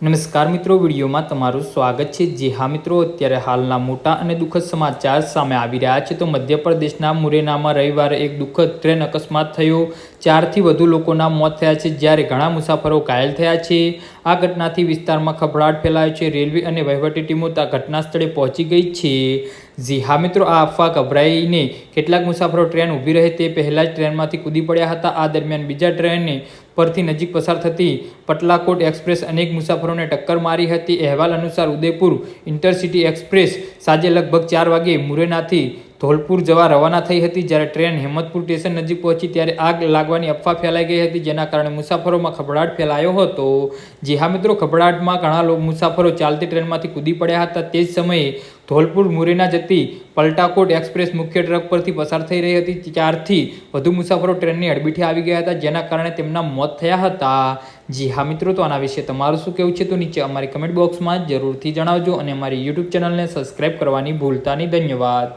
નમસ્કાર મિત્રો, વિડીયોમાં તમારું સ્વાગત છે। જે હા મિત્રો, અત્યારે હાલના મોટા અને દુઃખદ સમાચાર સામે આવી રહ્યા છે। તો મધ્યપ્રદેશના મુરૈનામાં રવિવારે એક દુઃખદ ટ્રેન અકસ્માત થયો। 4થી વધુ લોકોના મોત થયા છે, જ્યારે ઘણા મુસાફરો ઘાયલ થયા છે। આ ઘટનાથી વિસ્તારમાં ખળભળાટ ફેલાયો છે। રેલવે અને વહીવટી ટીમો ઘટના સ્થળે પહોંચી ગઈ છે। જી હા મિત્રો, આ અફવા ગભરાઈને કેટલાક મુસાફરો ટ્રેન ઊભી રહે તે પહેલાં જ ટ્રેનમાંથી કૂદી પડ્યા હતા। આ દરમિયાન બીજા ટ્રેને પરથી નજીક પસાર થતી પટલાકોટ એક્સપ્રેસ અનેક મુસાફરોને ટક્કર મારી હતી। અહેવાલ અનુસાર ઉદયપુર ઇન્ટરસિટી એક્સપ્રેસ સાંજે લગભગ 4 વાગ્યે મુરૈનાથી ધોલપુર જવા રવાના થઈ હતી। જ્યારે ટ્રેન હેમતપુર સ્ટેશન નજીક પહોંચી ત્યારે આગ લાગવાની અફવા ફેલાઈ ગઈ હતી, જેના કારણે મુસાફરોમાં ખળભળાટ ફેલાયો હતો। જી હા મિત્રો, ખળભળાટમાં ઘણા મુસાફરો ચાલતી ટ્રેનમાંથી કૂદી પડ્યા હતા। તે જ સમયે ધોલપુર મુરૈના જતી પલટાકોટ એક્સપ્રેસ મુખ્ય ટ્રક પરથી પસાર થઈ રહી હતી। 4થી વધુ મુસાફરો ટ્રેનની અડબીટે આવી ગયા હતા, જેના કારણે તેમના મોત થયા હતા। જી હા મિત્રો, તો આના વિશે તમારું શું કહેવું છે તો નીચે અમારી કમેન્ટ બોક્સમાં જરૂરથી જણાવજો અને અમારી યુટ્યુબ ચેનલને સબસ્ક્રાઈબ કરવાની ભૂલતા નહીં। ધન્યવાદ।